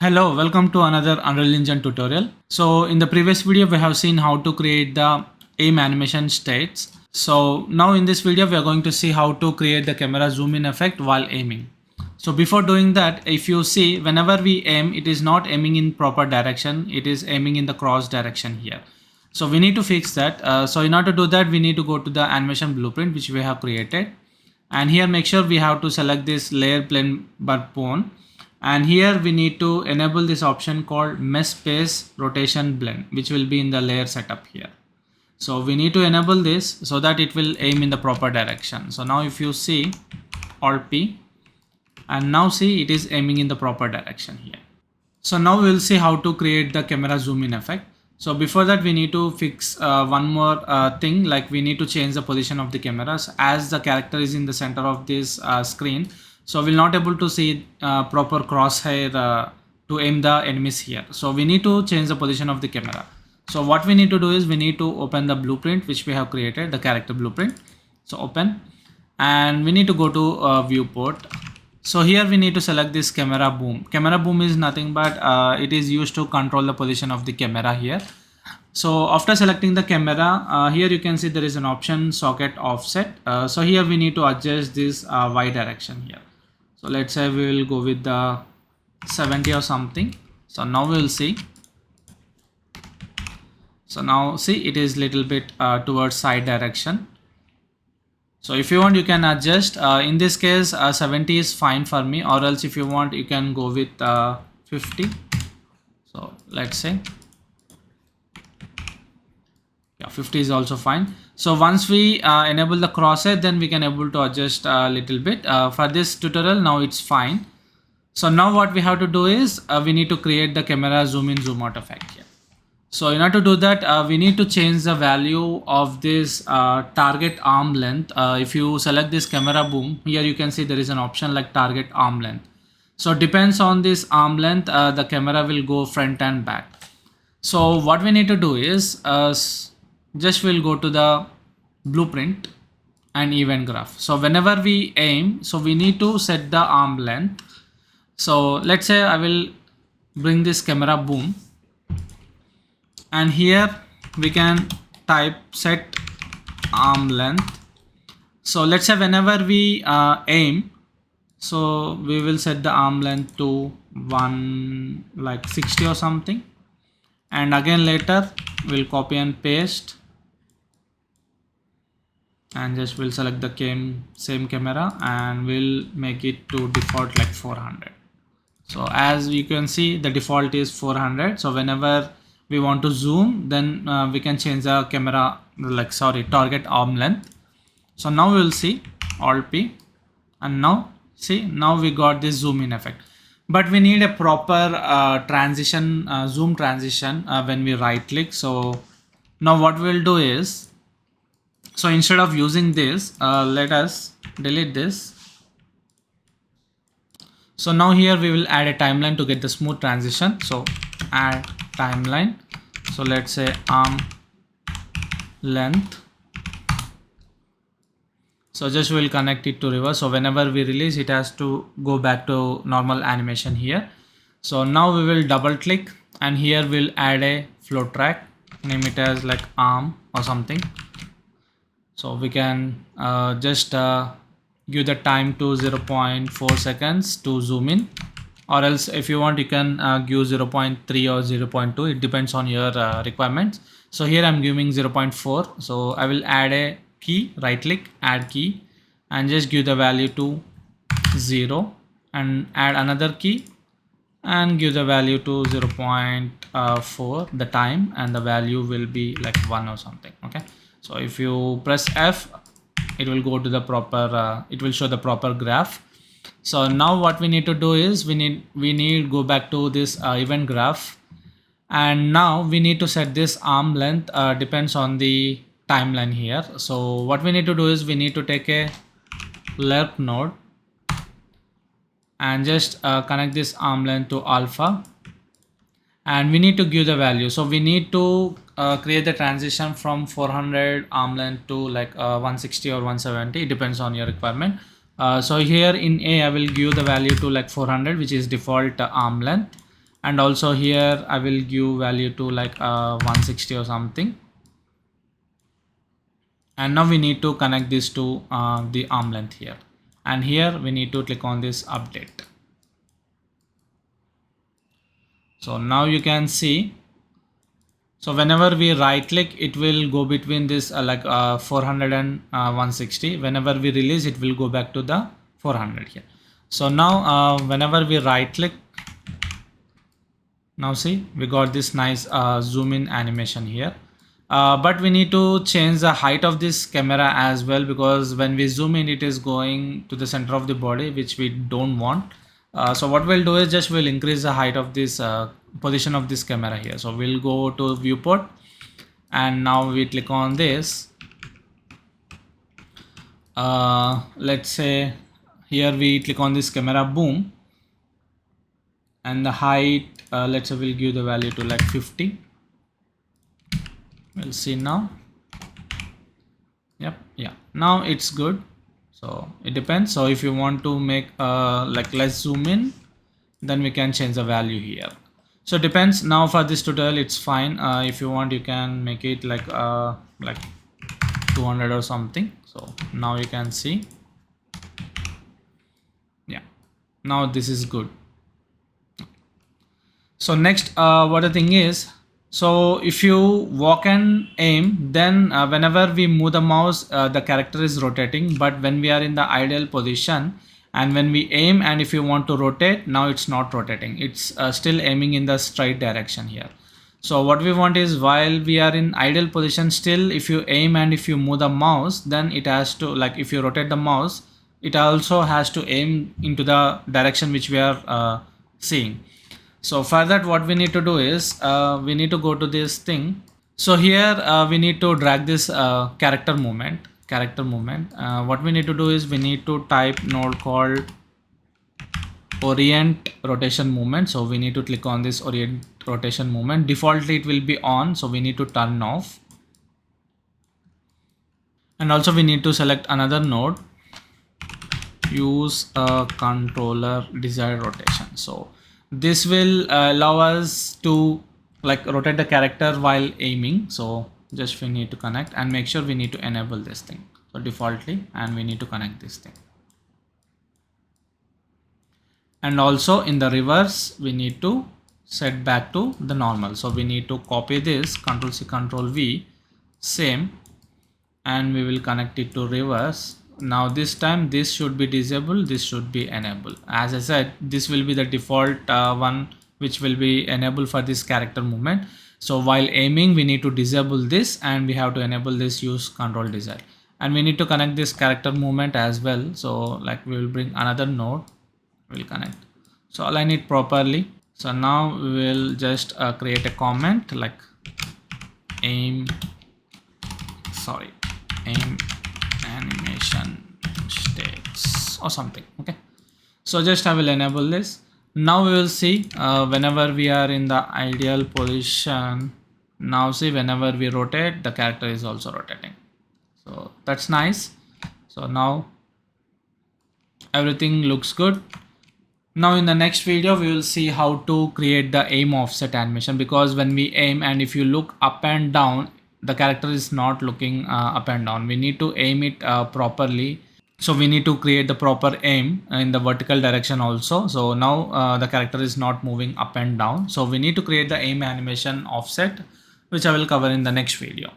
Hello, welcome to another Unreal Engine tutorial. So in the previous video, we have seen how to create the aim animation states. So now in this video, we are going to see how to create the camera zoom in effect while aiming. So before doing that, if you see, whenever we aim, it is not aiming in proper direction. It is aiming in the cross direction here. So we need to fix that. So in order to do that, we need to go to the animation blueprint, which we have created. And here, make sure we have to select this layer plane bone. And here we need to enable this option called mesh space rotation blend, which will be in the layer setup here. So we need to enable this so that it will aim in the proper direction. So now if you see Alt P, and now see it is aiming in the proper direction here. So now we'll see how to create the camera zoom in effect. So before that, we need to fix one more thing, like we need to change the position of the cameras as the character is in the center of this screen. So we'll not able to see proper crosshair to aim the enemies here. So we need to change the position of the camera. So what we need to do is we need to open the blueprint which we have created, the character blueprint. So open, and we need to go to viewport. So here we need to select this camera boom. Camera boom is nothing but it is used to control the position of the camera here. So after selecting the camera, here you can see there is an option socket offset. So here we need to adjust this Y direction here. So let's say we will go with the 70 or something. So now we will see. So now see it is little bit towards side direction. So if you want, you can adjust. In this case, 70 is fine for me, or else if you want, you can go with 50. So let's say, yeah, 50 is also fine. So once we enable the crosshair, then we can able to adjust a little bit. For this tutorial, now it's fine. So now what we have to do is we need to create the camera zoom in zoom out effect here. So in order to do that, we need to change the value of this target arm length. If you select this camera boom, here you can see there is an option like target arm length. So depends on this arm length, the camera will go front and back. So what we need to do is just we'll go to the blueprint and event graph. So whenever we aim, so we need to set the arm length. So let's say I will bring this camera boom, and here we can type set arm length. So let's say whenever we aim, so we will set the arm length to like 60 or something, and again later we'll copy and paste, and just we'll select the same camera and we'll make it to default like 400. So as you can see, the default is 400. So whenever we want to zoom, then we can change the camera target arm length. So now we'll see Alt P, and now see, now we got this zoom in effect, but we need a proper transition, zoom transition when we right click. So now what we'll do is, so instead of using this, let us delete this. So now here we will add a timeline to get the smooth transition. So add timeline. So let's say arm length. So just we'll connect it to reverse. So whenever we release, it has to go back to normal animation here. So now we will double click, and here we'll add a flow track, name it as like arm or something. So we can just give the time to 0.4 seconds to zoom in, or else if you want, you can give 0.3 or 0.2. It depends on your requirements. So here I'm giving 0.4. So I will add a key, right click, add key, and just give the value to 0, and add another key and give the value to 0.4 the time, and the value will be like 1 or something. Okay, so if you press F, it will go to the proper it will show the proper graph. So now what we need to do is we need go back to this event graph, and now we need to set this arm length depends on the timeline here. So what we need to do is we need to take a lerp node and just connect this arm length to alpha, and we need to give the value. So we need to create the transition from 400 arm length to like 160 or 170. It depends on your requirement. So here in A, I will give the value to like 400, which is default arm length, and also here I will give value to like 160 or something. And now we need to connect this to the arm length here, and here we need to click on this update. So now you can see, so whenever we right click, it will go between this 400 and 160. Whenever we release, it will go back to the 400 here. So now whenever we right click, now see we got this nice zoom in animation here. But we need to change the height of this camera as well, because when we zoom in, it is going to the center of the body, which we don't want. So what we'll do is just we'll increase the height of this position of this camera here. So we'll go to viewport, and now we click on this. Let's say here we click on this camera boom, and the height, let's say we'll give the value to like 50. We'll see now. Yep, yeah, now it's good. So it depends. So if you want to make like less zoom in, then we can change the value here. So it depends. Now for this tutorial it's fine. If you want, you can make it like 200 or something. So now you can see, yeah, now this is good. So next what the thing is, so if you walk and aim, then whenever we move the mouse, the character is rotating, but when we are in the ideal position and when we aim, and if you want to rotate, now it's not rotating, it's still aiming in the straight direction here. So what we want is, while we are in ideal position, still if you aim and if you move the mouse, then it has to, like if you rotate the mouse, it also has to aim into the direction which we are seeing. So for that, what we need to do is we need to go to this thing. So here we need to drag this character movement. What we need to do is we need to type node called orient rotation movement. So we need to click on this orient rotation movement. Defaultly it will be on, so we need to turn off. And also we need to select another node, use a controller desired rotation. So this will allow us to like rotate the character while aiming. So just we need to connect and make sure we need to enable this thing. So defaultly, and we need to connect this thing. And also in the reverse, we need to set back to the normal. So we need to copy this, Ctrl C Ctrl V, same, and we will connect it to reverse. Now this time this should be disabled, this should be enabled. As I said, this will be the default one which will be enabled for this character movement. So while aiming, we need to disable this, and we have to enable this use control desired, and we need to connect this character movement as well. So like we will bring another node, we'll connect, so align it properly. So now we will just create a comment like aim animation states or something. Okay, so just I will enable this. Now we will see whenever we are in the ideal position, now see whenever we rotate, the character is also rotating. So that's nice. So now everything looks good. Now in the next video we will see how to create the aim offset animation, because when we aim and if you look up and down, the character is not looking up and down. We need to aim it properly. So we need to create the proper aim in the vertical direction also. So now the character is not moving up and down. So we need to create the aim animation offset, which I will cover in the next video.